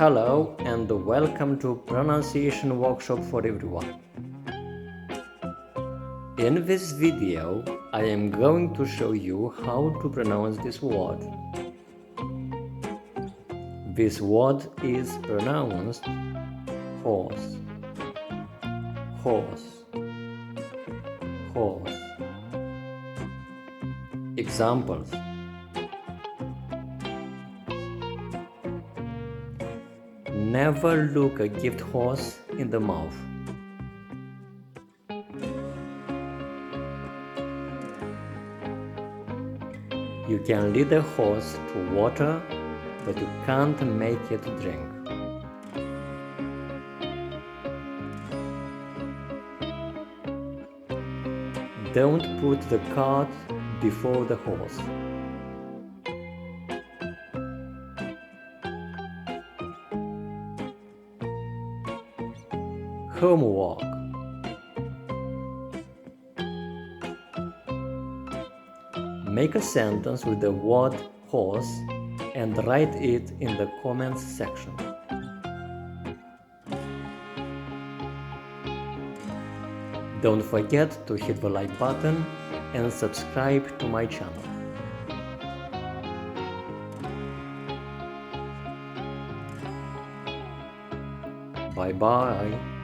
Hello and welcome to Pronunciation Workshop for Everyone. In this video, I am going to show you how to pronounce this word. This word is pronounced horse, horse, horse. Examples: never look a gift horse in the mouth. You can lead a horse to water, but you can't make it drink. Don't put the cart before the horse. Homework. Make a sentence with the word horse and write it in the comments section. Don't forget to hit the like button and subscribe to my channel. Bye bye.